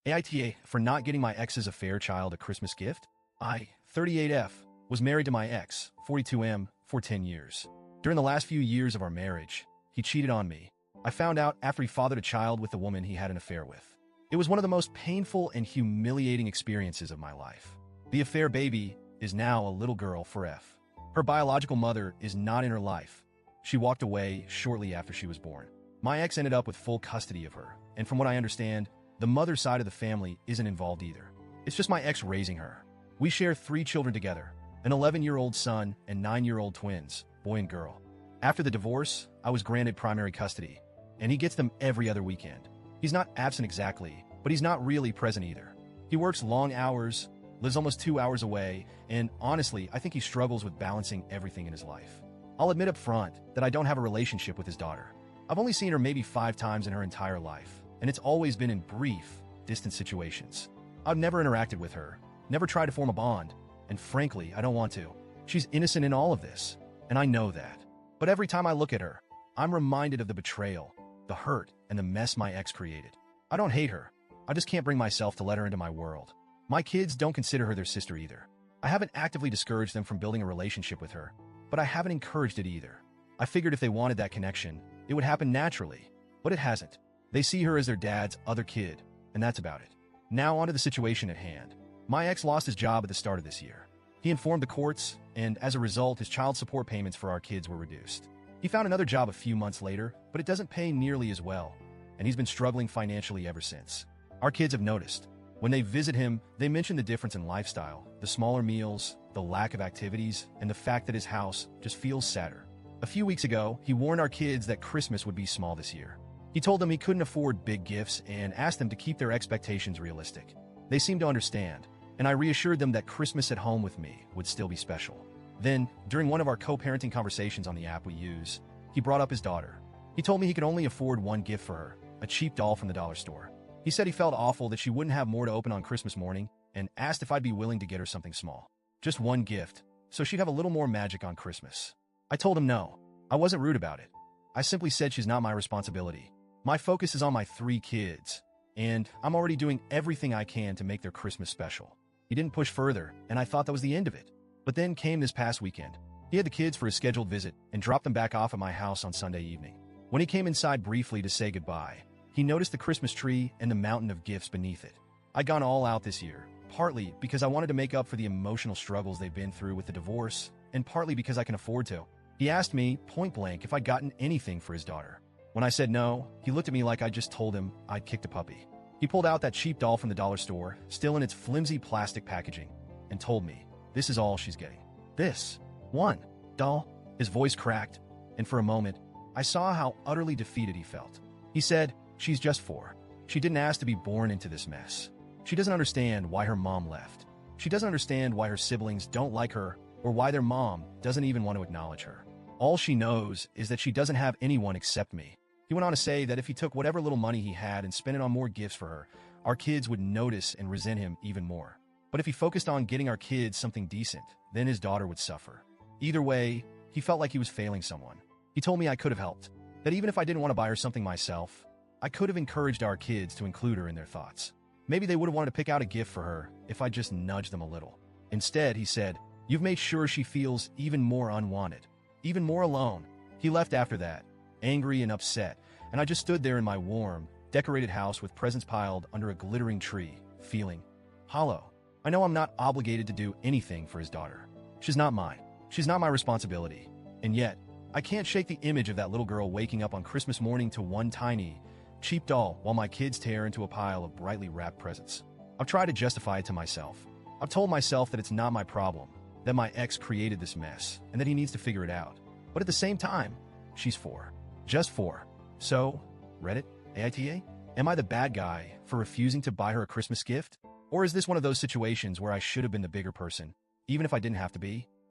AITA for not getting my ex's affair child a Christmas gift? I, 38F, was married to my ex, 42M, for 10 years. During the last few years of our marriage, he cheated on me. I found out after he fathered a child with the woman he had an affair with. It was one of the most painful and humiliating experiences of my life. The affair baby is now a little girl for F. Her biological mother is not in her life. She walked away shortly after she was born. My ex ended up with full custody of her, and from what I understand, the mother side of the family isn't involved either. It's just my ex raising her. We share 3 children together, an 11-year-old son and 9-year-old twins, boy and girl. After the divorce, I was granted primary custody, and he gets them every other weekend. He's not absent exactly, but he's not really present either. He works long hours, lives almost 2 hours away, and honestly, I think he struggles with balancing everything in his life. I'll admit up front that I don't have a relationship with his daughter. I've only seen her maybe 5 times in her entire life, and it's always been in brief, distant situations. I've never interacted with her, never tried to form a bond, and frankly, I don't want to. She's innocent in all of this, and I know that. But every time I look at her, I'm reminded of the betrayal, the hurt, and the mess my ex created. I don't hate her. I just can't bring myself to let her into my world. My kids don't consider her their sister either. I haven't actively discouraged them from building a relationship with her, but I haven't encouraged it either. I figured if they wanted that connection, it would happen naturally, but it hasn't. They see her as their dad's other kid, and that's about it. Now onto the situation at hand. My ex lost his job at the start of this year. He informed the courts, and as a result, his child support payments for our kids were reduced. He found another job a few months later, but it doesn't pay nearly as well, and he's been struggling financially ever since. Our kids have noticed. When they visit him, they mention the difference in lifestyle, the smaller meals, the lack of activities, and the fact that his house just feels sadder. A few weeks ago, he warned our kids that Christmas would be small this year. He told them he couldn't afford big gifts and asked them to keep their expectations realistic. They seemed to understand, and I reassured them that Christmas at home with me would still be special. Then, during one of our co-parenting conversations on the app we use, he brought up his daughter. He told me he could only afford one gift for her, a cheap doll from the dollar store. He said he felt awful that she wouldn't have more to open on Christmas morning and asked if I'd be willing to get her something small. Just one gift, so she'd have a little more magic on Christmas. I told him no. I wasn't rude about it. I simply said she's not my responsibility. My focus is on my 3 kids, and I'm already doing everything I can to make their Christmas special. He didn't push further, and I thought that was the end of it. But then came this past weekend. He had the kids for his scheduled visit and dropped them back off at my house on Sunday evening. When he came inside briefly to say goodbye, he noticed the Christmas tree and the mountain of gifts beneath it. I'd gone all out this year, partly because I wanted to make up for the emotional struggles they've been through with the divorce, and partly because I can afford to. He asked me, point blank, if I'd gotten anything for his daughter. When I said no, he looked at me like I just told him I'd kicked a puppy. He pulled out that cheap doll from the dollar store, still in its flimsy plastic packaging, and told me, this is all she's getting. This one doll. His voice cracked, and for a moment, I saw how utterly defeated he felt. He said, she's just 4. She didn't ask to be born into this mess. She doesn't understand why her mom left. She doesn't understand why her siblings don't like her or why their mom doesn't even want to acknowledge her. All she knows is that she doesn't have anyone except me. He went on to say that if he took whatever little money he had and spent it on more gifts for her, our kids would notice and resent him even more. But if he focused on getting our kids something decent, then his daughter would suffer. Either way, he felt like he was failing someone. He told me I could have helped, that even if I didn't want to buy her something myself, I could have encouraged our kids to include her in their thoughts. Maybe they would have wanted to pick out a gift for her if I just nudged them a little. Instead, he said, you've made sure she feels even more unwanted, even more alone. He left after that, angry and upset, and I just stood there in my warm, decorated house with presents piled under a glittering tree, feeling hollow. I know I'm not obligated to do anything for his daughter. She's not mine. She's not my responsibility. And yet, I can't shake the image of that little girl waking up on Christmas morning to one tiny, cheap doll while my kids tear into a pile of brightly wrapped presents. I've tried to justify it to myself. I've told myself that it's not my problem, that my ex created this mess, and that he needs to figure it out. But at the same time, she's 4. Just 4. So, Reddit, AITA? Am I the bad guy for refusing to buy her a Christmas gift? Or is this one of those situations where I should have been the bigger person, even if I didn't have to be?